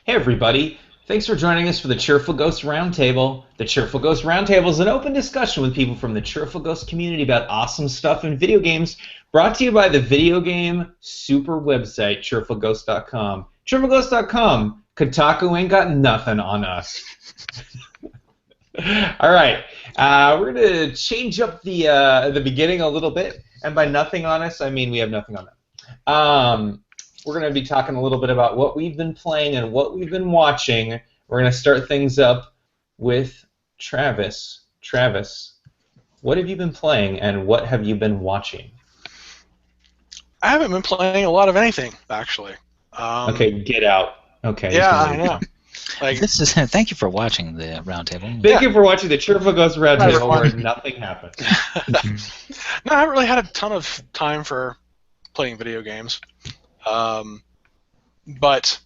Hey everybody, thanks for joining us for the Cheerful Ghost Roundtable. The Cheerful Ghost Roundtable is an open discussion with people from the Cheerful Ghost community about awesome stuff in video games, brought to you by the video game super website, cheerfulghost.com. Cheerfulghost.com, Kotaku ain't got nothing on us. All right, we're going to change up the beginning a little bit, and by nothing on us, I mean we have nothing on them. We're going to be talking a little bit about what we've been playing and what we've been watching. We're going to start things up with Travis. Travis, what have you been playing and what have you been watching? I haven't been playing a lot of anything, actually. Okay, get out. Okay. Yeah, I know. Thank you for watching the roundtable. Thank you for watching the Cheerful Ghost Roundtable where nothing happens. No, I haven't really had a ton of time for playing video games. But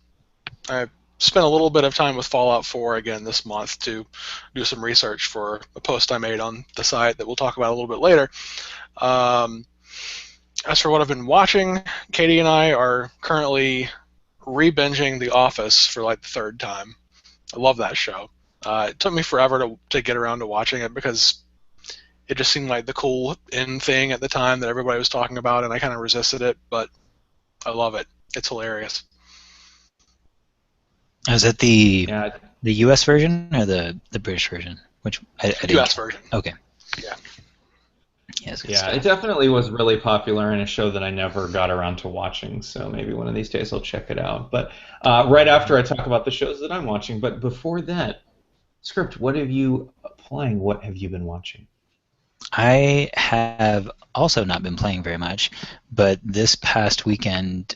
I spent a little bit of time with Fallout 4 again this month to do some research for a post I made on the site that we'll talk about a little bit later. As for what I've been watching, Katie and I are currently re-binging The Office for like the third time. I love that show. It took me forever to get around to watching it because it just seemed like the cool in thing at the time that everybody was talking about, and I kind of resisted it, but I love it. It's hilarious. Is it the U.S. version or the British version? Which I U.S. version. Okay. Yeah. Yeah, it definitely was really popular and a show that I never got around to watching, so maybe one of these days I'll check it out. But right after I talk about the shows that I'm watching, but before that, Script, what have you playing? What have you been watching? I have also not been playing very much, but this past weekend,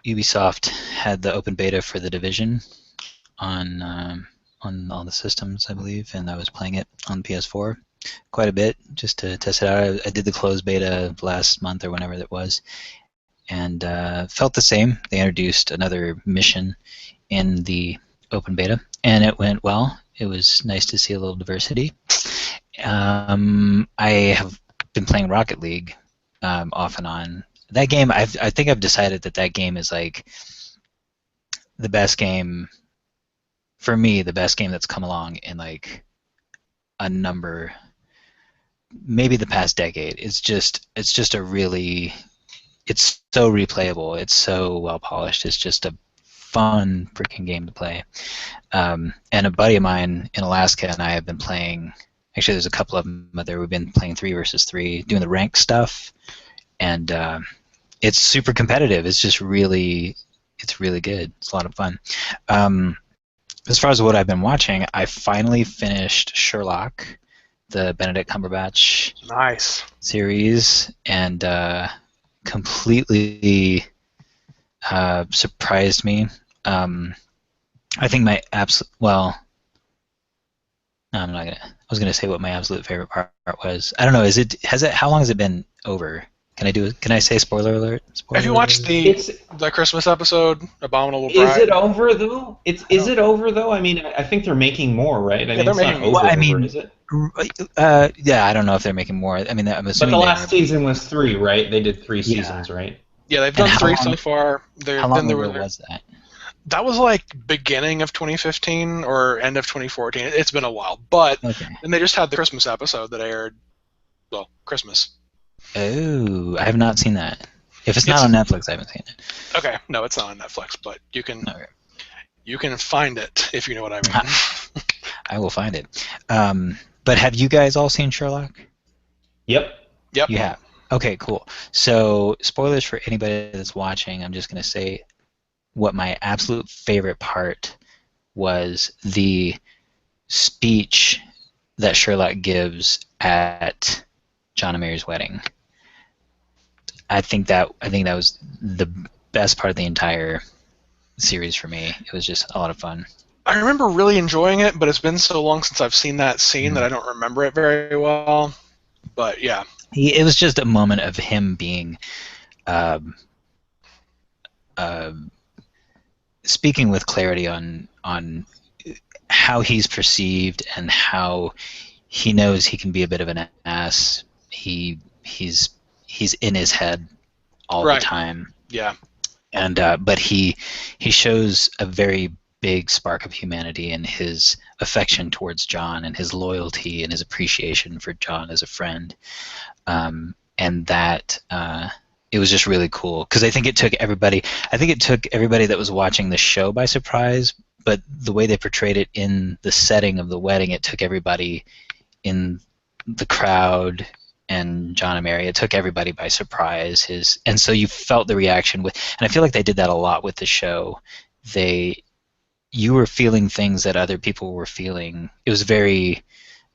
Ubisoft had the open beta for The Division on all the systems, I believe, and I was playing it on PS4 quite a bit just to test it out. I did the closed beta last month or whenever that was, and felt the same. They introduced another mission in the open beta, and it went well. It was nice to see a little diversity. I have been playing Rocket League off and on. That game, I think I've decided that game is like the best game, for me, the best game that's come along in like a number, maybe the past decade. It's just a really, it's so replayable. It's so well polished. It's just a fun freaking game to play. And a buddy of mine in Alaska and I have been playing. Actually, there's a couple of them there. We've been playing 3 versus 3, doing the rank stuff, and it's super competitive. It's just really, it's really good. It's a lot of fun. As far as what I've been watching, I finally finished Sherlock, the Benedict Cumberbatch series, and completely surprised me. I think my absolute, well, no, I'm not gonna. I was gonna say what my absolute favorite part was. I don't know. How long has it been over? Can I say spoiler alert? Have you watched the Christmas episode, Abominable Bride? Is it over though? Is it over though? I mean, I think they're making more, right? I mean, they're making more. Is it? Yeah, I don't know if they're making more. I mean, I'm assuming. But the last season was 3, right? They did 3 seasons, right? Yeah, they've done 3 so far. How long ago was that? That was like beginning of 2015 or end of 2014. It's been a while, but and they just had the Christmas episode that aired. Well, Christmas. Oh, I have not seen that. If it's not on Netflix, I haven't seen it. Okay, no, it's not on Netflix, but you can find it if you know what I mean. I will find it. But have you guys all seen Sherlock? Yep. You have. Okay, cool. So, spoilers for anybody that's watching. I'm just going to say what my absolute favorite part was: the speech that Sherlock gives at John and Mary's wedding. I think that was the best part of the entire series for me. It was just a lot of fun. I remember really enjoying it, but it's been so long since I've seen that scene that I don't remember it very well. But yeah, it was just a moment of him being speaking with clarity on how he's perceived and how he knows he can be a bit of an ass. He's in his head all the time. Yeah. And but he shows a very big spark of humanity in his affection towards John and his loyalty and his appreciation for John as a friend, and that it was just really cool because I think it took everybody that was watching the show by surprise, but the way they portrayed it in the setting of the wedding, it took everybody in the crowd and John and Mary, it took everybody by surprise. And so you felt the reaction with, and I feel like they did that a lot with the show. You were feeling things that other people were feeling. It was very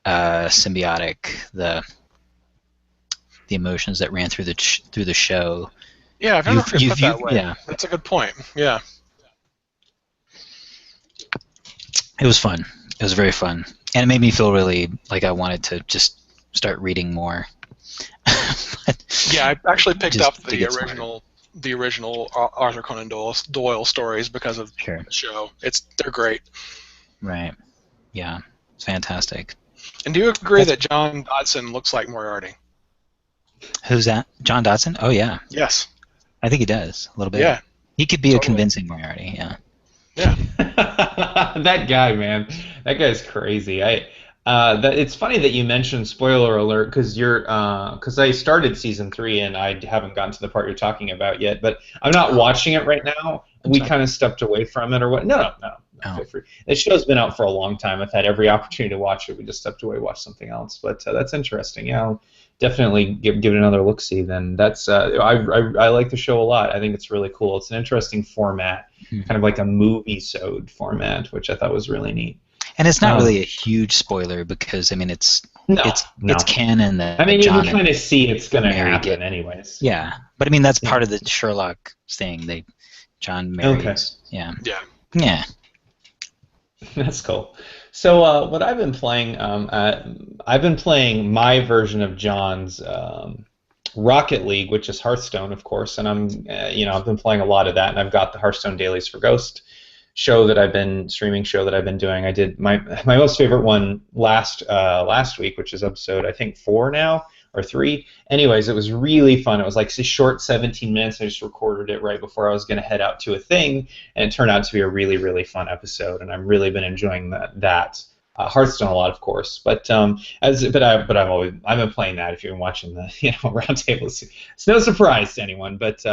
symbiotic. The emotions that ran through the show. Yeah, I've never heard it put that way. Yeah. That's a good point. Yeah. It was fun. It was very fun, and it made me feel really like I wanted to just start reading more. Yeah, I actually picked up to get smarter. the original Arthur Conan Doyle stories because of the show. They're great. Right. Yeah. It's fantastic. And do you agree that John Dodson looks like Moriarty? Who's that? John Dodson? Oh yeah. Yes. I think he does a little bit. Yeah. He could be a convincing Moriarty. Yeah. Yeah. That guy, man. That guy's crazy. It's funny that you mentioned spoiler alert because I started season 3 and I haven't gotten to the part you're talking about yet. But I'm not watching it right now. We kind of stepped away from it, or what? No. Oh. The show's been out for a long time. I've had every opportunity to watch it. We just stepped away, watched something else. But that's interesting. Yeah, I'll definitely give it another look. See, then that's I like the show a lot. I think it's really cool. It's an interesting format, kind of like a movie-sode format, which I thought was really neat. And it's not really a huge spoiler because I mean it's canon that you John can kind of see it's going to happen anyways. Yeah, but I mean that's part of the Sherlock thing. John marries. Okay. Yeah. That's cool. So what I've been playing, I've been playing my version of John's Rocket League, which is Hearthstone, of course, and I've been playing a lot of that, and I've got the Hearthstone Dailies for Ghost streaming show that I've been doing. I did my most favorite one last week, which is episode I think 4 now or 3. Anyways, it was really fun. It was like a short 17 minutes. I just recorded it right before I was going to head out to a thing, and it turned out to be a really, really fun episode. And I've really been enjoying that. Hearthstone a lot, of course, but I've been playing that. If you've been watching the roundtables, it's no surprise to anyone. But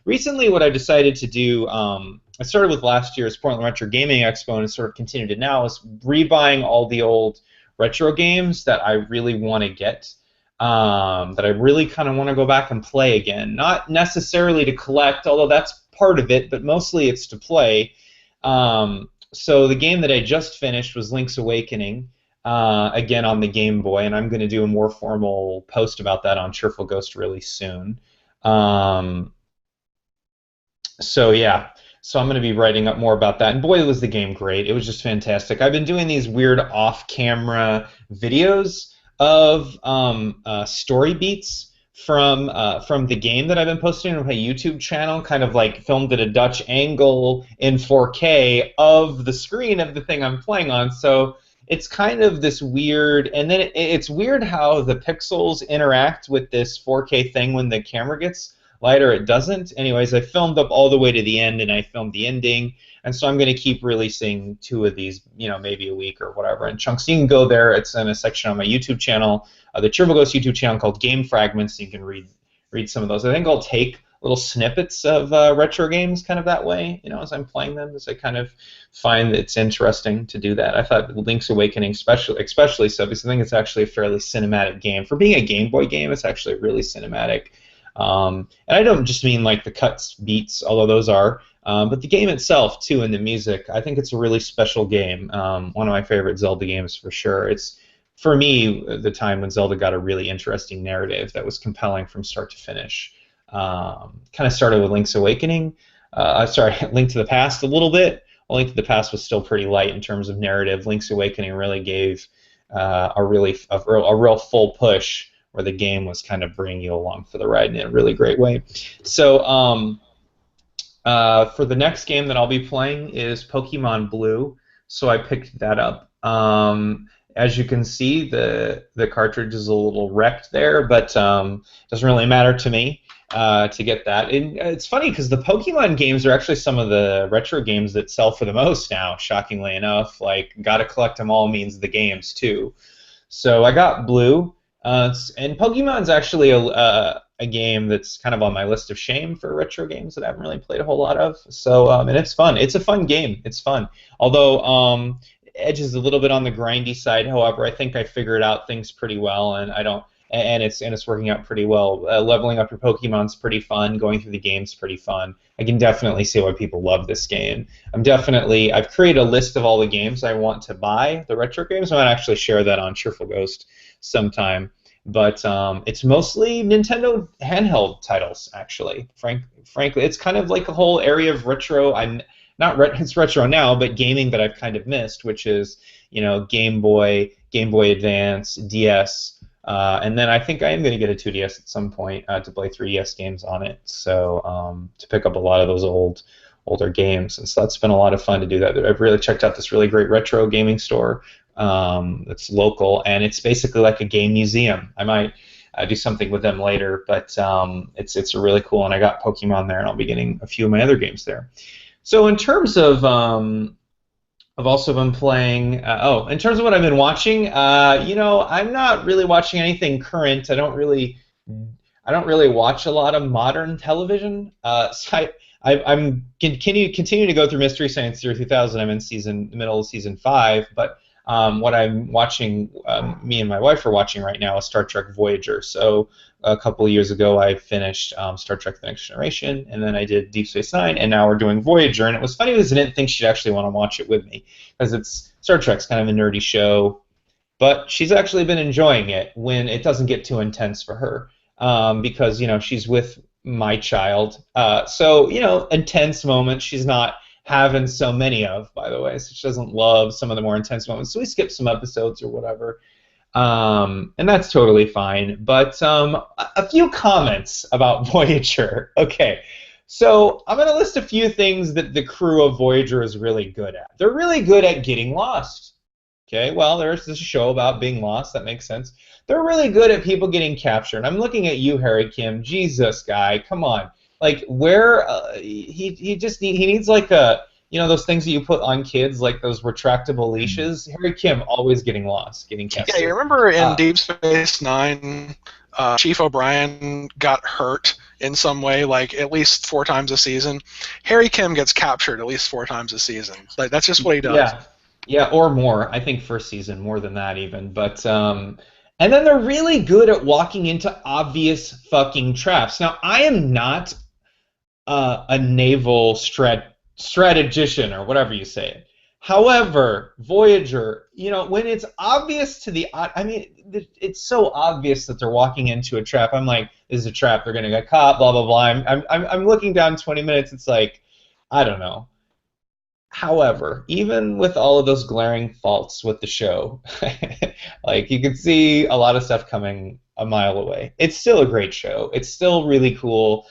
recently, what I decided to do, I started with last year's Portland Retro Gaming Expo, and sort of continued it now, is rebuying all the old retro games that I really want to get, that I really kind of want to go back and play again. Not necessarily to collect, although that's part of it, but mostly it's to play. So the game that I just finished was Link's Awakening, again on the Game Boy, and I'm going to do a more formal post about that on Cheerful Ghost really soon. So yeah, so I'm going to be writing up more about that, and boy, was the game great. It was just fantastic. I've been doing these weird off-camera videos of story beats from the game that I've been posting on my YouTube channel, kind of like filmed at a Dutch angle in 4K of the screen of the thing I'm playing on. So it's kind of this weird, and then it's weird how the pixels interact with this 4K thing when the camera gets lighter. It doesn't. Anyways, I filmed up all the way to the end, and I filmed the ending, and so I'm going to keep releasing 2 of these, maybe a week or whatever in chunks. You can go there. It's in a section on my YouTube channel, the Cheerful Ghost YouTube channel called Game Fragments. You can read some of those. I think I'll take little snippets of retro games kind of that way, as I'm playing them, as I kind of find it's interesting to do that. I thought Link's Awakening especially so, because I think it's actually a fairly cinematic game. For being a Game Boy game, it's actually really cinematic. And I don't just mean like the cuts, beats, although those are, but the game itself, too, and the music. I think it's a really special game. One of my favorite Zelda games for sure. It's, for me, the time when Zelda got a really interesting narrative that was compelling from start to finish. Kind of started with Link's Awakening. Link to the Past a little bit. Well, Link to the Past was still pretty light in terms of narrative. Link's Awakening really gave a real full push, where the game was kind of bringing you along for the ride in a really great way. So for the next game that I'll be playing is Pokemon Blue, so I picked that up. As you can see, the cartridge is a little wrecked there, but doesn't really matter to me. to get that. And it's funny because the Pokemon games are actually some of the retro games that sell for the most now, shockingly enough. Like, gotta collect them all means the games, too. So I got Blue, and Pokemon's actually a game that's kind of on my list of shame for retro games that I haven't really played a whole lot of. So, and it's fun. It's a fun game. It's fun. Although, Edge is a little bit on the grindy side. However, I think I figured out things pretty well, and I don't. And it's working out pretty well. Leveling up your Pokemon's pretty fun. Going through the game's pretty fun. I can definitely see why people love this game. I've created a list of all the games I want to buy, the retro games. I might actually share that on Cheerful Ghost sometime. But it's mostly Nintendo handheld titles, actually. Frankly, it's kind of like a whole area of retro. It's retro now, but gaming that I've kind of missed, which is Game Boy, Game Boy Advance, DS. And then I think I am going to get a 2DS at some point to play 3DS games on it. So to pick up a lot of those older games, and so that's been a lot of fun to do that. I've really checked out this really great retro gaming store that's local, and it's basically like a game museum. I might do something with them later, but it's really cool. And I got Pokemon there, and I'll be getting a few of my other games there. So in terms of I've also been playing. In terms of what I've been watching, I'm not really watching anything current. I don't really watch a lot of modern television. So I'm continuing to go through Mystery Science Theater 3000. I'm in the middle of season 5, but what I'm watching, me and my wife are watching right now, is Star Trek Voyager. So a couple of years ago, I finished Star Trek: The Next Generation, and then I did Deep Space Nine, and now we're doing Voyager. And it was funny because I didn't think she'd actually want to watch it with me, because Star Trek's kind of a nerdy show, but she's actually been enjoying it when it doesn't get too intense for her, because she's with my child. So intense moments she's not having so many of, by the way, so she doesn't love some of the more intense moments. So we skip some episodes or whatever. And that's totally fine. But a few comments about Voyager. Okay, so I'm going to list a few things that the crew of Voyager is really good at. They're really good at getting lost. Okay, well, there's this show about being lost. That makes sense. They're really good at people getting captured. I'm looking at you, Harry Kim. Jesus, guy, come on. Like, where he needs like a those things that you put on kids, like those retractable leashes. Harry Kim always getting lost, getting captured. Yeah, you remember in Deep Space Nine, Chief O'Brien got hurt in some way, like at least 4 times a season. Harry Kim gets captured at least 4 times a season. Like, that's just what he does. Yeah, or more. I think first season more than that even. But and then they're really good at walking into obvious fucking traps. Now, I am not a naval strategician or whatever you say it. However, Voyager, when it's obvious to it's so obvious that they're walking into a trap. I'm like, this is a trap. They're gonna get caught. Blah blah blah. I'm looking down 20 minutes. It's like, I don't know. However, even with all of those glaring faults with the show, like you can see a lot of stuff coming a mile away. It's still a great show. It's still really cool.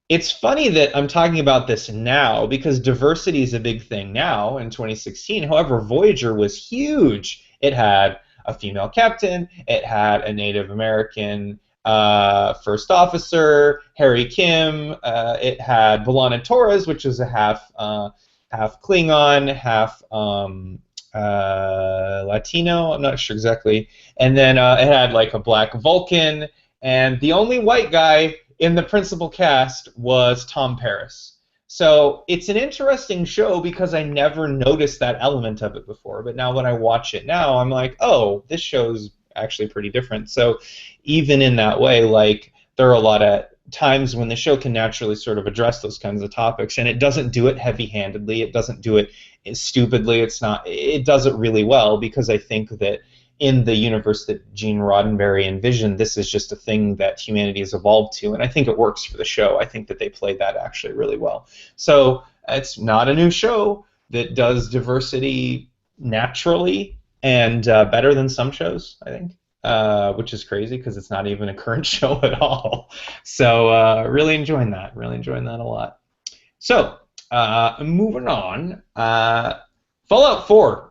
It's funny that I'm talking about this now because diversity is a big thing now in 2016. However, Voyager was huge. It had a female captain. It had a Native American first officer, Harry Kim. It had B'Elanna Torres, which is a half Klingon, half Latino. I'm not sure exactly. And then it had like a black Vulcan, and the only white guy in the principal cast was Tom Paris. So it's an interesting show because I never noticed that element of it before. But now when I watch it now, I'm like, oh, this show's actually pretty different. So even in that way, like, there are a lot of times when the show can naturally sort of address those kinds of topics, and it doesn't do it heavy-handedly. It doesn't do it stupidly. It does it really well because I think that in the universe that Gene Roddenberry envisioned, this is just a thing that humanity has evolved to, and I think it works for the show. I think that they played that actually really well. So it's not a new show that does diversity naturally and better than some shows, I think, which is crazy because it's not even a current show at all. So really enjoying that. Really enjoying that a lot. So moving on, Fallout 4.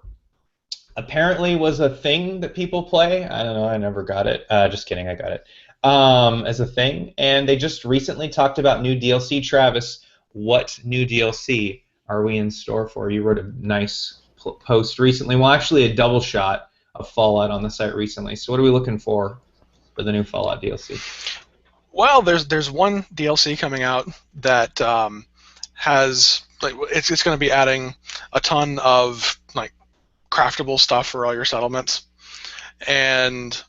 Apparently was a thing that people play. I don't know. I never got it. Just kidding. I got it. as a thing, and they just recently talked about new DLC. Travis, what new DLC are we in store for? You wrote a nice post recently. Well, actually, a double shot of Fallout on the site recently. So, what are we looking for the new Fallout DLC? Well, there's one DLC coming out that has it's going to be adding a ton of like craftable stuff for all your settlements, and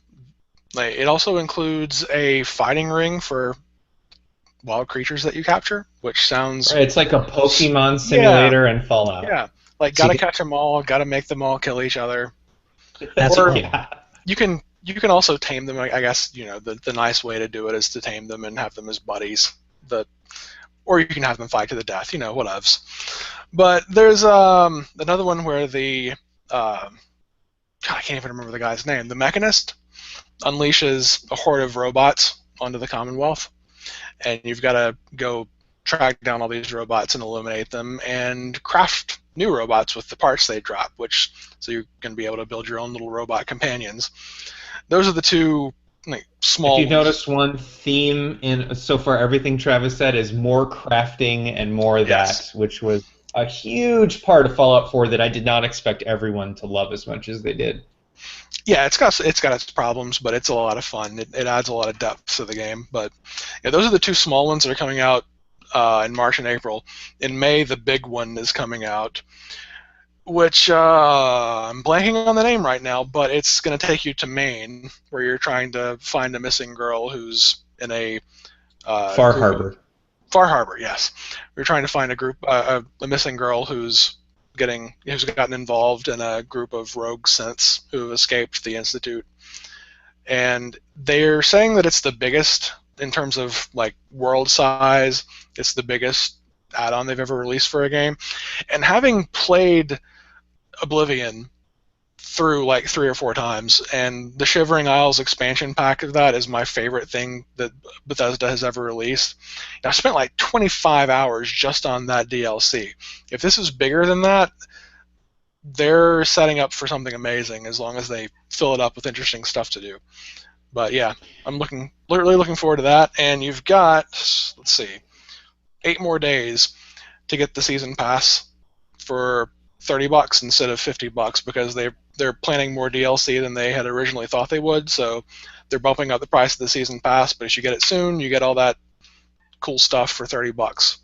it also includes a fighting ring for wild creatures that you capture, which sounds Right, it's like a Pokemon simulator and Fallout. yeah, like So gotta catch them all, gotta make them all kill each other. That's Or cool. Yeah. you can also tame them. I guess the nice way to do it is to tame them and have them as buddies. Or you can have them fight to the death. Whatevs. But there's another one where the God, I can't even remember the guy's name. The Mechanist unleashes a horde of robots onto the Commonwealth, and you've got to go track down all these robots and eliminate them and craft new robots with the parts they drop, so you're going to be able to build your own little robot companions. Those are the two small If you've ones. noticed one theme in so far, everything Travis said is more crafting and more Yes. that, which was a huge part of Fallout 4 that I did not expect everyone to love as much as they did. Yeah, it's got its problems, but it's a lot of fun. It adds a lot of depth to the game. But yeah, those are the two small ones that are coming out in March and April. In May, the big one is coming out, which I'm blanking on the name right now, but it's going to take you to Maine, where you're trying to find a missing girl who's in a Far Harbor. Far Harbor, yes. We're trying to find a missing girl who's gotten involved in a group of rogue synths who have escaped the Institute, and they're saying that it's the biggest in terms of world size. It's the biggest add-on they've ever released for a game, and having played Oblivion through 3 or 4 times, and the Shivering Isles expansion pack of that is my favorite thing that Bethesda has ever released. I spent 25 hours just on that DLC. If this is bigger than that, they're setting up for something amazing as long as they fill it up with interesting stuff to do. But yeah, I'm really looking forward to that. And you've got, let's see, 8 more days to get the season pass for $30 instead of $50 because they're planning more DLC than they had originally thought they would. So they're bumping up the price of the season pass. But if you get it soon, you get all that cool stuff for $30.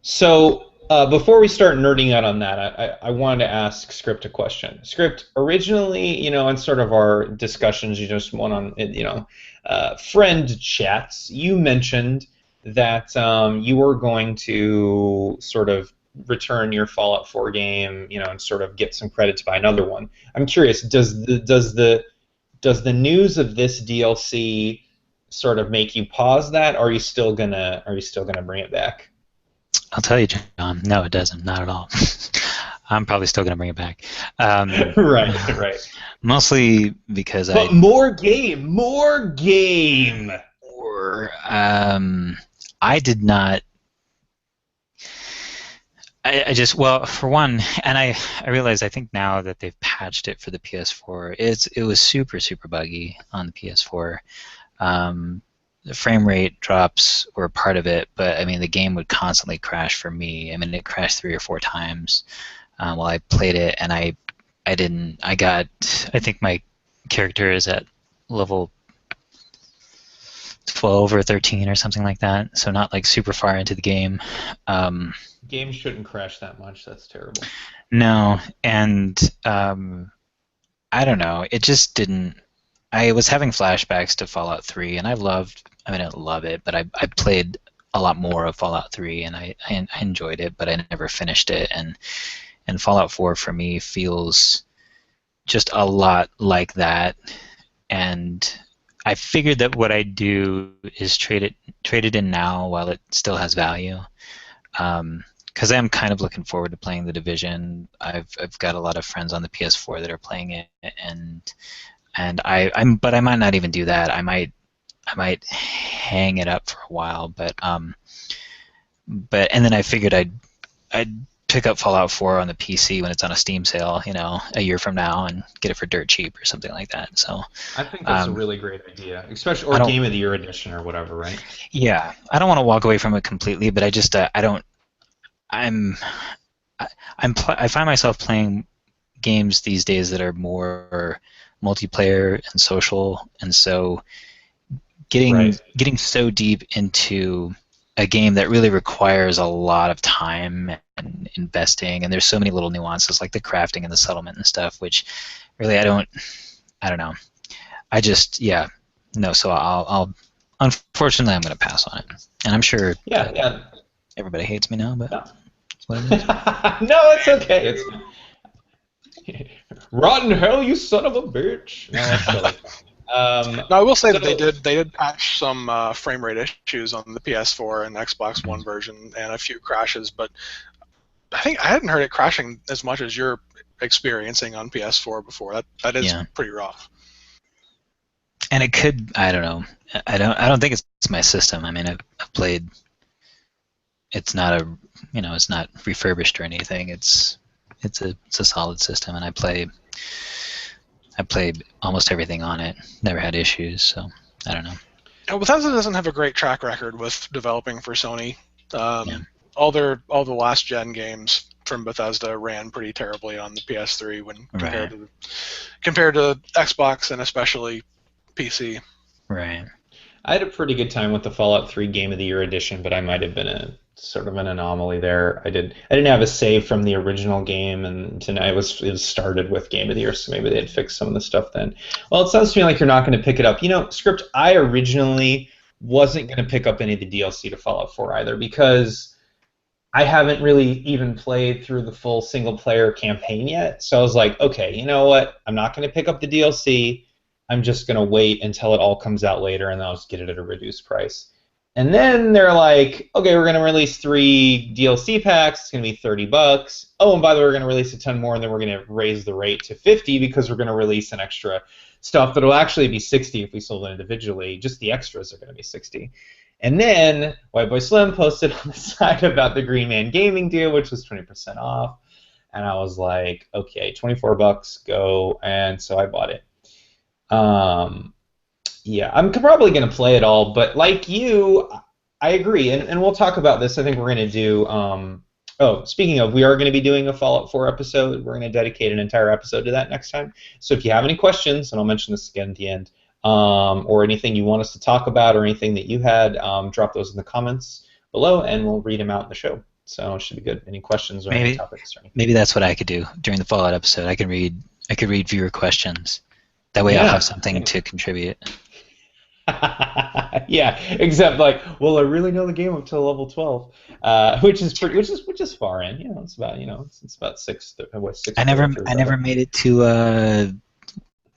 So before we start nerding out on that, I wanted to ask Script a question. Script, originally, in sort of our discussions, you just went on, friend chats, you mentioned that you were going to sort of return your Fallout 4 game, and sort of get some credit to buy another one. I'm curious, does the news of this DLC sort of make you pause that, or are you still gonna bring it back? I'll tell you, John. No, it doesn't. Not at all. I'm probably still gonna bring it back. Right. Mostly because more game. Or I did not. I just, well, for one, and I realize, I think now that they've patched it for the PS4, it was super buggy on the PS4. The frame rate drops were a part of it, but I mean the game would constantly crash for me. I mean it crashed 3 or 4 times while I played it, and I think my character is at level 12 or 13 or something like that, so not super far into the game. Games shouldn't crash that much. That's terrible. No, and I don't know. It just didn't. I was having flashbacks to Fallout 3, and I didn't love it, but I played a lot more of Fallout 3, and I enjoyed it, but I never finished it. And Fallout 4 for me feels just a lot like that. And I figured that what I do is trade it in now while it still has value. Because I'm kind of looking forward to playing The Division. I've got a lot of friends on the PS4 that are playing it, but I might not even do that. I might hang it up for a while, but and then I figured I'd pick up Fallout 4 on the PC when it's on a Steam sale, a year from now, and get it for dirt cheap or something like that. So I think that's a really great idea, especially I or don't. Game of the Year edition or whatever, right? Yeah, I don't want to walk away from it completely, but I just I don't. I'm I find myself playing games these days that are more multiplayer and social, and so Right. getting so deep into a game that really requires a lot of time and investing, and there's so many little nuances like the crafting and the settlement and stuff, which really I don't know. I just no. So I'll unfortunately I'm going to pass on it, and I'm sure Yeah. everybody hates me now, but No. that's what it is. No, it's okay. It's rotten hell, you son of a bitch. No, that's totally fine. No, I will say that they did patch some frame rate issues on the PS4 and Xbox One version, and a few crashes. But I think I hadn't heard it crashing as much as you're experiencing on PS4 before. That is pretty rough. And it could, I don't know. I don't think it's my system. I mean, I've played. It's not it's not refurbished or anything. It's a solid system, and I play almost everything on it. Never had issues, so I don't know. Yeah, Bethesda doesn't have a great track record with developing for Sony. All the last gen games from Bethesda ran pretty terribly on the PS3 when compared to Xbox and especially PC. Right. I had a pretty good time with the Fallout 3 Game of the Year edition, but I might have been a sort of an anomaly there. I didn't have a save from the original game, and tonight it was started with Game of the Year, so maybe they had fixed some of the stuff then. Well, it sounds to me like you're not going to pick it up. Script, I originally wasn't going to pick up any of the DLC to Fallout 4 either, because I haven't really even played through the full single-player campaign yet. So I was like, okay, you know what? I'm not going to pick up the DLC. I'm just going to wait until it all comes out later, and then I'll just get it at a reduced price. And then they're like, okay, we're going to release 3 DLC packs. It's going to be $30. Oh, and by the way, we're going to release a ton more, and then we're going to raise the rate to $50 because we're going to release an extra stuff that'll actually be $60 if we sold it individually. Just the extras are going to be $60. And then White Boy Slim posted on the side about the Green Man Gaming deal, which was 20% off. And I was like, okay, $24, go. And so I bought it. Yeah, I'm probably going to play it all, but like you, I agree. And we'll talk about this. I think we're going to do... speaking of, we are going to be doing a Fallout 4 episode. We're going to dedicate an entire episode to that next time. So if you have any questions, and I'll mention this again at the end, or anything you want us to talk about or anything that you had, drop those in the comments below, and we'll read them out in the show. So it should be good. Any questions or any topics or anything? Maybe that's what I could do during the Fallout episode. I could read viewer questions. That way I'll have something to contribute. Yeah, except like, well, I really know the game up to level 12, which is far in. It's about it's about 6. I never made it to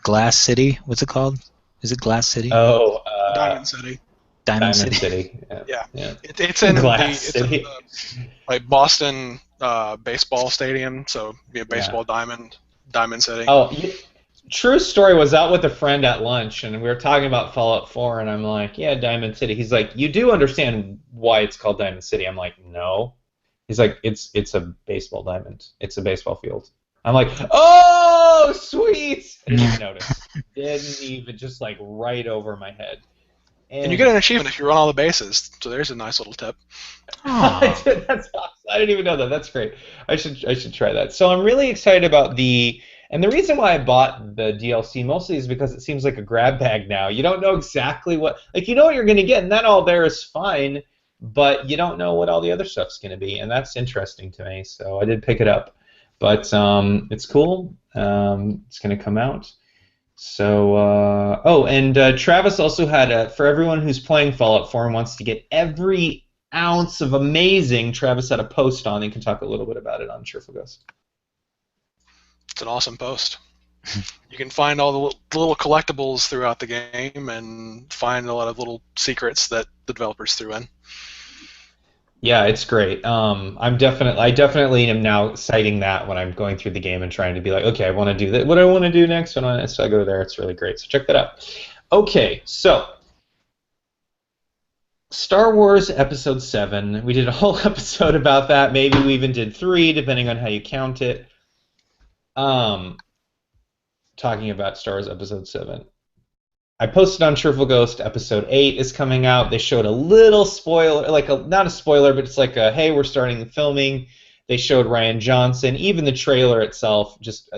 Glass City. What's it called? Is it Glass City? Oh, Diamond City. Diamond City. Yeah. It's in City. Like Boston baseball stadium. So baseball Diamond City. Oh. True story, was out with a friend at lunch, and we were talking about Fallout 4, and I'm like, yeah, Diamond City. He's like, you do understand why it's called Diamond City? I'm like, no. He's like, it's a baseball diamond. It's a baseball field. I'm like, oh, sweet! I didn't even notice. Didn't even, just like right over my head. And you get an achievement if you run all the bases, so there's a nice little tip. That's awesome. I didn't even know that. That's great. I should try that. So I'm really excited about and the reason why I bought the DLC mostly is because it seems like a grab bag now. You don't know exactly what you know what you're going to get, and that all there is fine, but you don't know what all the other stuff's going to be, and that's interesting to me. So I did pick it up, but it's cool. It's going to come out. So Travis also had for everyone who's playing Fallout 4 and wants to get every ounce of amazing, Travis had a post on. You can talk a little bit about it on Cheerful Ghost. It's an awesome post. You can find all the little collectibles throughout the game and find a lot of little secrets that the developers threw in. Yeah, it's great. I definitely am now citing that when I'm going through the game and trying to be like, okay, I want to do that. What do I want to do next? So I go there. It's really great. So check that out. Okay, so Star Wars Episode 7. We did a whole episode about that. Maybe we even did 3, depending on how you count it. Talking about Star Wars Episode 7. I posted on Cheerful Ghost, Episode 8 is coming out. They showed a little spoiler, not a spoiler, but it's like a, hey, we're starting the filming. They showed Rian Johnson. Even the trailer itself, just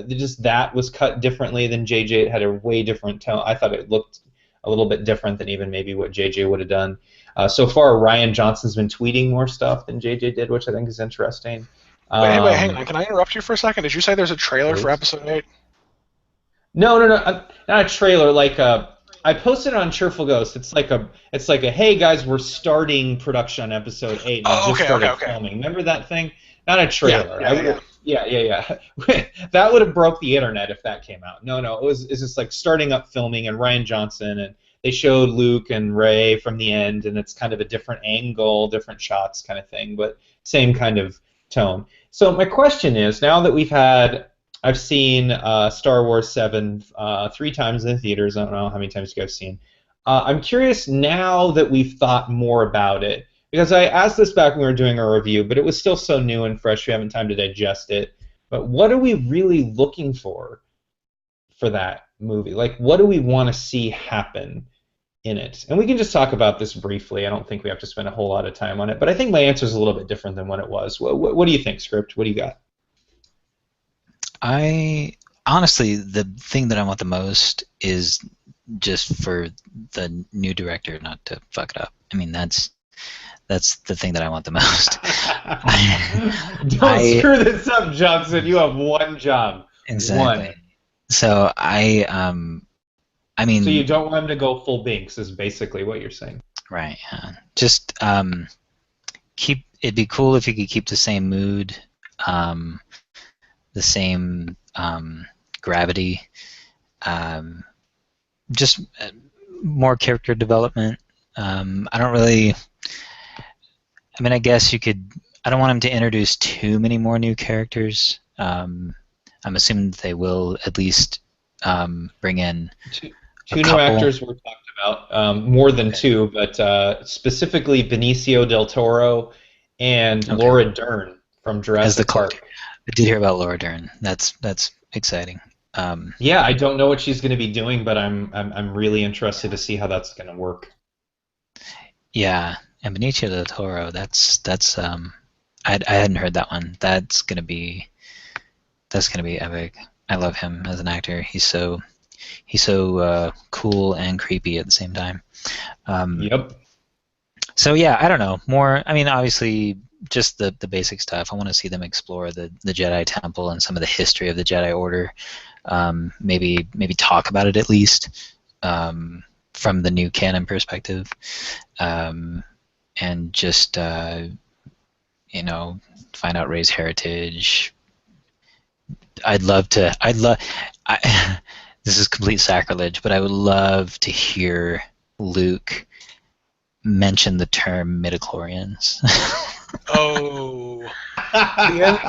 that was cut differently than JJ. It had a way different tone. I thought it looked a little bit different than even maybe what JJ would have done. So far, Rian Johnson's been tweeting more stuff than JJ did, which I think is interesting. Wait, hang on. Can I interrupt you for a second? Did you say there's a trailer for Episode 8? No, not a trailer. I posted it on Cheerful Ghost. It's like a hey guys, we're starting production on Episode 8. And we just started filming. Remember that thing? Not a trailer. Yeah. That would have broke the internet if that came out. No, it's just like starting up filming and Rian Johnson, and they showed Luke and Rey from the end, and it's kind of a different angle, different shots kind of thing, but same kind of tone. So my question is, now that I've seen Star Wars 7 3 times in the theaters. I don't know how many times you guys have seen. I'm curious now that we've thought more about it, because I asked this back when we were doing our review, but it was still so new and fresh we haven't time to digest it. But what are we really looking for that movie? Like, what do we want to see happen in it? And we can just talk about this briefly. I don't think we have to spend a whole lot of time on it, but I think my answer is a little bit different than what it was. What do you think, Script? What do you got? Honestly, the thing that I want the most is just for the new director not to fuck it up. I mean, that's the thing that I want the most. Don't screw this up, Johnson. You have one job. Exactly. One. So I mean. So you don't want him to go full Binks, is basically what you're saying. Right. Yeah. Just it'd be cool if you could keep the same mood, the same gravity, just more character development. I guess you could. I don't want him to introduce too many more new characters. I'm assuming that they will at least bring in two new actors were talked about, more than two, but specifically Benicio del Toro and Laura Dern from Jurassic Park. I did hear about Laura Dern. That's exciting. Yeah, I don't know what she's going to be doing, but I'm really interested to see how that's going to work. Yeah, and Benicio del Toro. That's I hadn't heard that one. That's gonna be epic. I love him as an actor. He's so cool and creepy at the same time. Yep. So yeah, I don't know. More. I mean, obviously, just the basic stuff. I want to see them explore the Jedi Temple and some of the history of the Jedi Order. Maybe talk about it at least from the new canon perspective, and just find out Rey's heritage. This is complete sacrilege, but I would love to hear Luke mention the term midichlorians. Oh.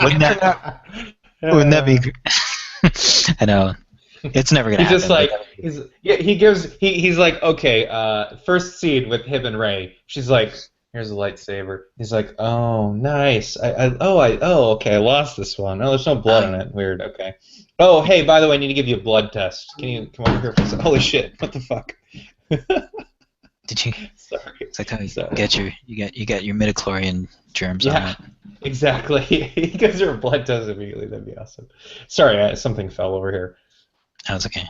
Wouldn't that be I know. It's never gonna happen. Just like he's like, okay, first scene with him and Rey. She's like, here's a lightsaber. He's like, oh, nice. Okay, I lost this one. Oh, there's no blood on it. Weird. Okay. Oh, hey, by the way, I need to give you a blood test. Can you come over here for a second? Holy shit! What the fuck? Did you? Sorry. It's like how you got your midichlorian germs on it. Exactly. He gives her a blood test immediately. That'd be awesome. Sorry, something fell over here. That was okay.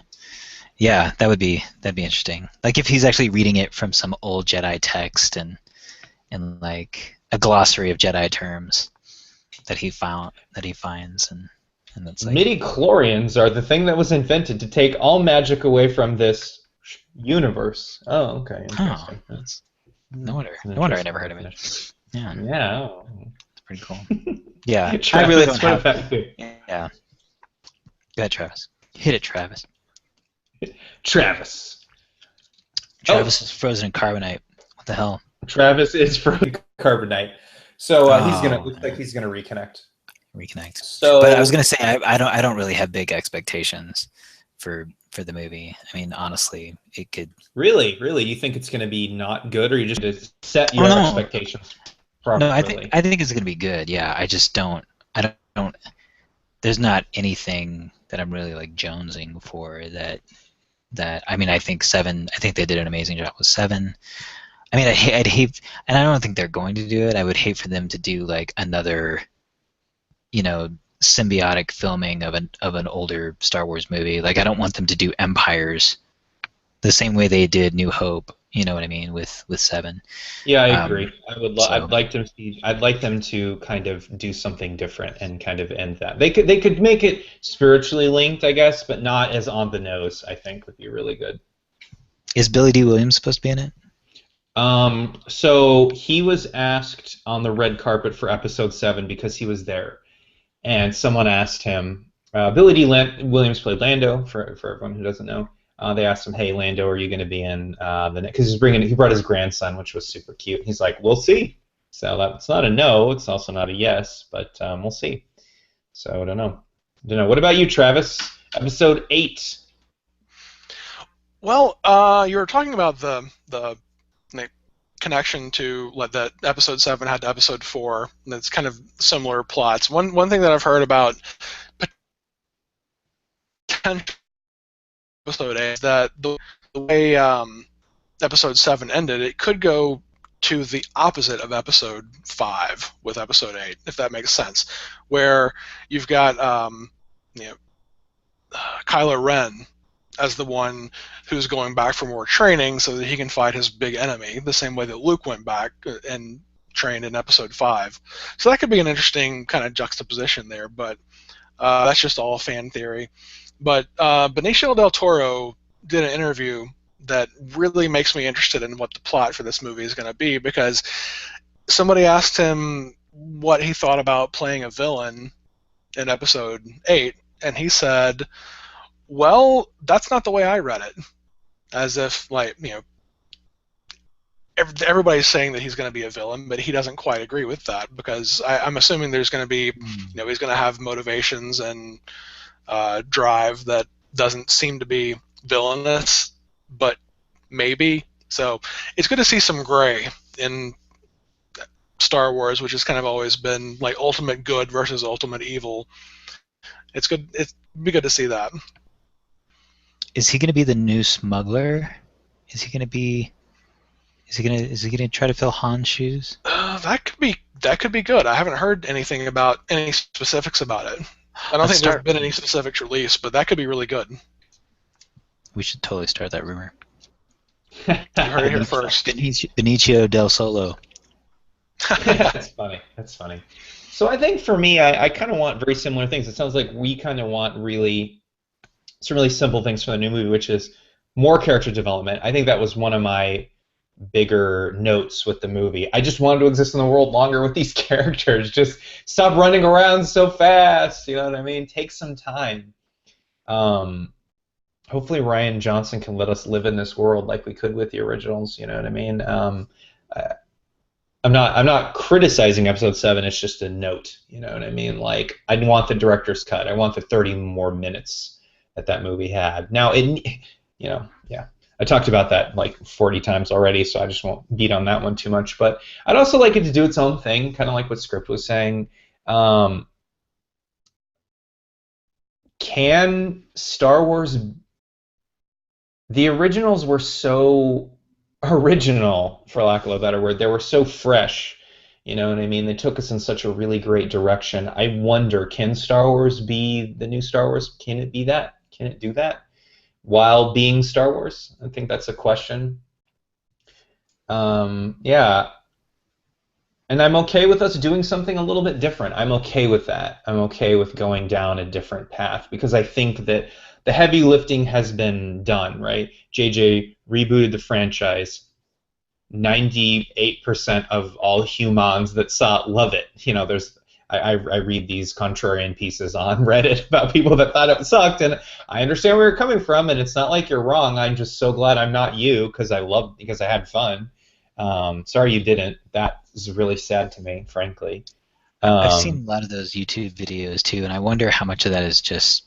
Yeah, that'd be interesting. Like if he's actually reading it from some old Jedi text and like a glossary of Jedi terms that he finds and that's like midichlorians are the thing that was invented to take all magic away from this universe. Oh, okay. Interesting. No wonder I never heard of it. Yeah. Yeah. It's pretty cool. Yeah. Travis, I really don't have. Yeah. Go ahead, Travis. Hit it, Travis. Travis is frozen in carbonite. What the hell? Travis is frozen carbonite. So looks like he's gonna reconnect. Reconnect. So, but I was gonna say I don't really have big expectations for the movie. I mean, honestly, it could. Really, you think it's going to be not good, or you just set Oh your no, expectations no, properly? I think it's gonna be good. Yeah, I just don't. I don't. There's not anything that I'm really like jonesing for that. I mean, I think Seven. I think they did an amazing job with Seven. I mean, I'd hate, and I don't think they're going to do it. I would hate for them to do like another, you know, symbiotic filming of an older Star Wars movie. Like, I don't want them to do Empires the same way they did New Hope. You know what I mean with Seven. Yeah, I Um, agree. so I'd like them to kind of do something different and kind of end that. They could make it spiritually linked, I guess, but not as on the nose. I think would be really good. is Billy D. Williams supposed to be in it? So he was asked on the red carpet for episode 7 because he was there, and someone asked him. Billy D. Williams played Lando for everyone who doesn't know. They asked him, "Hey, Lando, are you going to be in the next?" Because he brought his grandson, which was super cute. He's like, "We'll see." So that's not a no. It's also not a yes, but we'll see. So I don't know. What about you, Travis? Episode 8. Well, you were talking about the connection to like that episode 7 had to episode 4. That's kind of similar plots. One thing that I've heard about potential episode 8 is that the way episode 7 ended, it could go to the opposite of episode 5 with episode 8, if that makes sense, where you've got you know, Kylo Ren as the one who's going back for more training so that he can fight his big enemy, the same way that Luke went back and trained in episode 5. So that could be an interesting kind of juxtaposition there, but that's just all fan theory. But Benicio del Toro did an interview that really makes me interested in what the plot for this movie is going to be, because somebody asked him what he thought about playing a villain in episode 8, and he said, well, that's not the way I read it. As if, like, everybody's saying that he's going to be a villain, but he doesn't quite agree with that, because I'm assuming there's going to be, he's going to have motivations and drive that doesn't seem to be villainous, but maybe. So it's good to see some gray in Star Wars, which has kind of always been like ultimate good versus ultimate evil. It's good. It'd be good to see that. Is he going to be the new smuggler? Is he going to be? Is he going to try to fill Han's shoes? That could be good. I haven't heard anything about any specifics about it. I don't think there's been any specifics released, but that could be really good. We should totally start that rumor. You heard it here first. Benicio del Solo. That's funny. So I think for me, I kind of want very similar things. It sounds like we kind of want some really simple things for the new movie, which is more character development. I think that was one of my bigger notes with the movie. I just wanted to exist in the world longer with these characters. Just stop running around so fast. You know what I mean? Take some time. Hopefully Rian Johnson can let us live in this world like we could with the originals. You know what I mean? I'm not criticizing episode 7. It's just a note. You know what I mean? Like, I want the director's cut. I want the 30 more minutes that movie had. Now, yeah. I talked about that like 40 times already, so I just won't beat on that one too much. But I'd also like it to do its own thing, kind of like what Script was saying. Can Star Wars... The originals were so original, for lack of a better word. They were so fresh. You know what I mean? They took us in such a really great direction. I wonder, can Star Wars be the new Star Wars? Can it be that? Can it do that while being Star Wars? I think that's a question. Yeah. And I'm okay with us doing something a little bit different. I'm okay with that. I'm okay with going down a different path, because I think that the heavy lifting has been done, right? JJ rebooted the franchise. 98% of all humans that saw it love it. I read these contrarian pieces on Reddit about people that thought it sucked, and I understand where you're coming from, and it's not like you're wrong. I'm just so glad I'm not you, because I had fun. Sorry you didn't. That is really sad to me, frankly. I've seen a lot of those YouTube videos too, and I wonder how much of that is just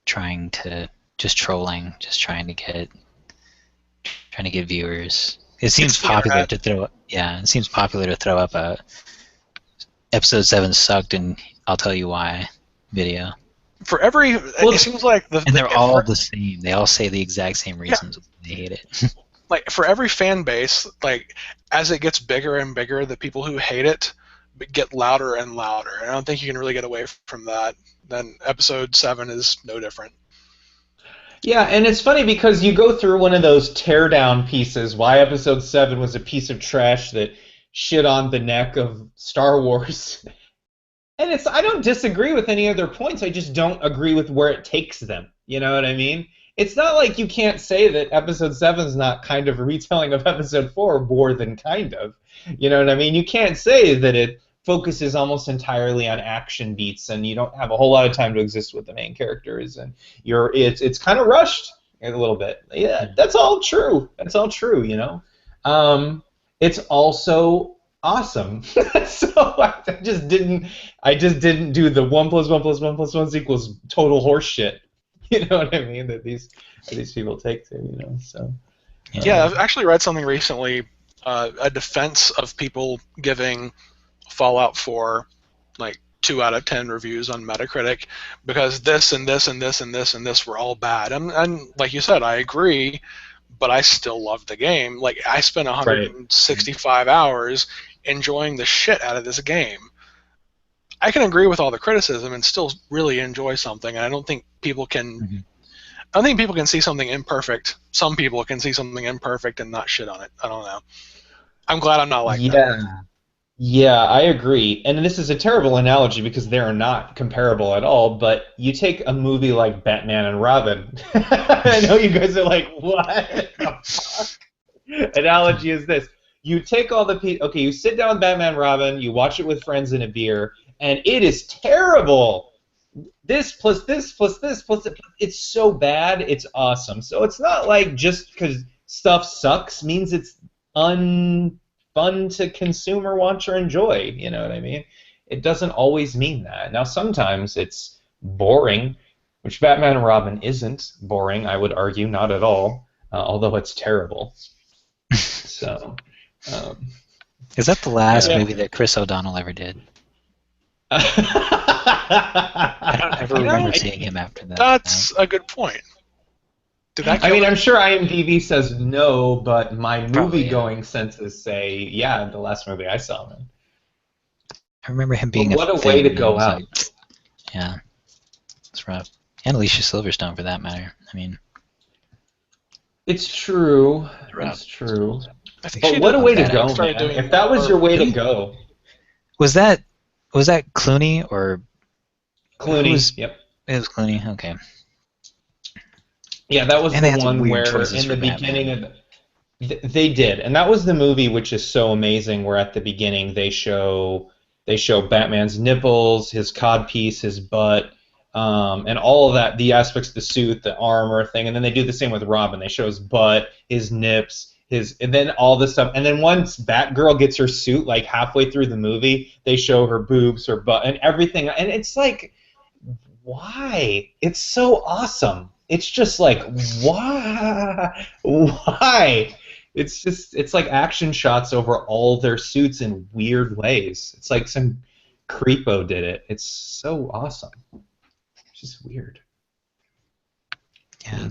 trying to just trolling, just trying to get viewers. It seems It's the popular internet. to throw. Yeah, it seems popular to throw up a episode 7 sucked, and I'll tell you why video. For every, Well, it seems like And they're all for, the same. They all say the exact same yeah, reasons they hate it. like for every fan base, like as it gets bigger and bigger, the people who hate it get louder and louder. And I don't think you can really get away from that. Then episode 7 is no different. yeah, and it's funny because you go through one of those teardown pieces, why Episode 7 was a piece of trash that shit on the neck of Star Wars. And I don't disagree with any of their points, I just don't agree with where it takes them. You know what I mean? It's not like you can't say that Episode 7 is not kind of a retelling of Episode 4, more than kind of. You know what I mean? You can't say that it focuses almost entirely on action beats and you don't have a whole lot of time to exist with the main characters, and it's kind of rushed a little bit. Yeah, that's all true. That's all true, you know. It's also awesome. So I just didn't do the 1 + 1 + 1 + 1 equals total horse shit. You know what I mean? That these people take to, you know. So Yeah, I've actually read something recently, a defense of people giving Fallout 4 like 2 out of 10 reviews on Metacritic because this and this and this and this and this were all bad. And like you said, I agree, but I still loved the game. Like I spent right. 165 hours enjoying the shit out of this game. I can agree with all the criticism and still really enjoy something. And I don't think people can. Mm-hmm. I think people can see something imperfect. Some people can see something imperfect and not shit on it. I don't know. I'm glad I'm not like that. Yeah. Yeah, I agree. And this is a terrible analogy because they are not comparable at all, but you take a movie like Batman and Robin. I know you guys are like, what the fuck analogy is this? You take all the people, okay, you sit down with Batman and Robin, you watch it with friends and a beer, and it is terrible. This plus this plus this plus it, it's so bad, it's awesome. So it's not like just because stuff sucks means it's fun to consume or watch or enjoy. You know what I mean? It doesn't always mean that. Now sometimes it's boring, which Batman and Robin isn't boring. I would argue not at all, although it's terrible. So. Is that the last Yeah. movie that Chris O'Donnell ever did? I don't ever remember seeing him after that. That's a good point. Did that I mean, kill I'm sure IMDb says no, but my Probably, movie-going senses say, yeah, the last movie I saw him in. I remember him being But what a thing, way to and it go was out. like- yeah, it's rough. And Alicia Silverstone, for that matter. I mean, It's true. Rough. It's true. I think But she what did a way to that. go, Started man. doing If that was your way to go. was that Clooney or Clooney. was- Yep. it was Clooney? Okay. Yeah, that was And they the had some one weird where choices in the for beginning Batman. of they did, and that was the movie which is so amazing. Where at the beginning they show Batman's nipples, his codpiece, his butt, and all of that, the aspects of the suit, the armor thing, and then they do the same with Robin. They show his butt, his nips, and then all this stuff, and then once Batgirl gets her suit, like halfway through the movie, they show her boobs, her butt, and everything, and it's like, why? It's so awesome. It's just like, why? Why? It's like action shots over all their suits in weird ways. It's like some creepo did it. It's so awesome. It's just weird. Yeah.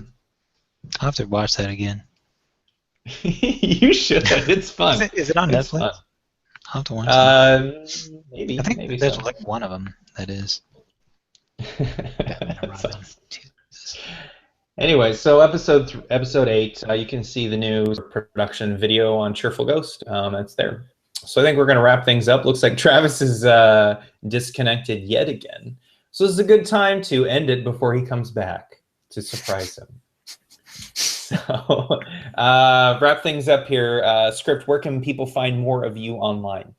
I'll have to watch that again. You should. It's fun. Is it on It's Netflix? fun. I'll have to watch that. Maybe. I think maybe there's so. like one of them that is. Batman and That's Robin. awesome. Anyway, so episode 8, you can see the new production video on Cheerful Ghost. That's there. So I think we're going to wrap things up. Looks like Travis is disconnected yet again. So this is a good time to end it before he comes back to surprise him. So wrap things up here. Script, where can people find more of you online?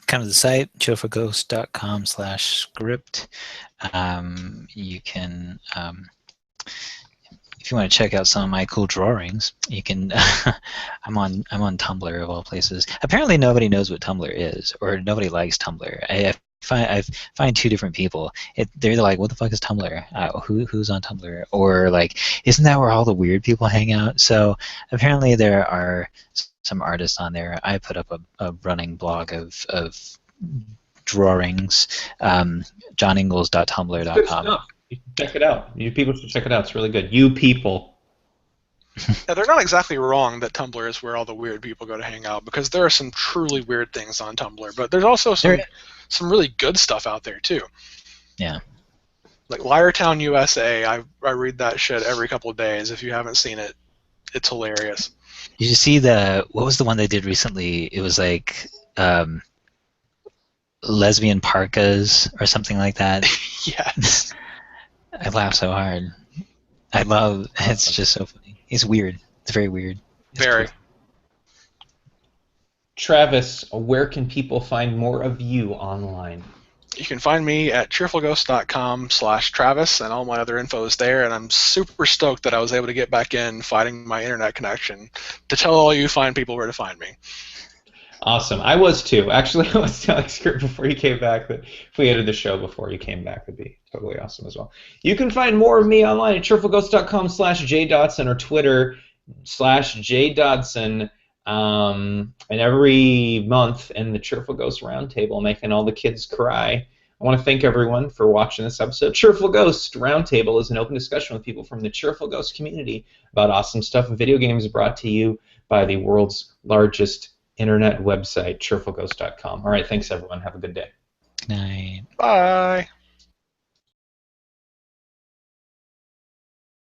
Come to the site, cheerfulghost.com/script. You can, if you want to check out some of my cool drawings, you can. I'm on Tumblr of all places. Apparently, nobody knows what Tumblr is, or nobody likes Tumblr. I I find two different people. They're like, what the fuck is Tumblr? Who's on Tumblr? Or like, isn't that where all the weird people hang out? So apparently there are some artists on there. I put up a running blog of drawings, Good johningalls.tumblr.com. stuff. You should check it out. You people should check it out. It's really good. You people. Yeah, they're not exactly wrong that Tumblr is where all the weird people go to hang out, because there are some truly weird things on Tumblr, but there's also some really good stuff out there too. Yeah. Like Liartown USA, I read that shit every couple of days. If you haven't seen it, it's hilarious. Did you see what was the one they did recently? It was like lesbian parkas or something like that. Yes. I laugh so hard. It's just so funny. It's weird. It's very weird. Very. Travis, where can people find more of you online? You can find me at cheerfulghost.com/Travis, and all my other info is there, and I'm super stoked that I was able to get back in fighting my internet connection to tell all you fine people where to find me. Awesome. I was too. Actually, I was telling Skirt before you came back that if we ended the show before you came back, would be totally awesome as well. You can find more of me online at cheerfulghost.com/JDodson or Twitter /JDodson. And every month in the Cheerful Ghost Roundtable, making all the kids cry. I want to thank everyone for watching this episode. Cheerful Ghost Roundtable is an open discussion with people from the Cheerful Ghost community about awesome stuff in video games, brought to you by the world's largest internet website, cheerfulghost.com. All right, thanks everyone. Have a good day. Good night. Bye.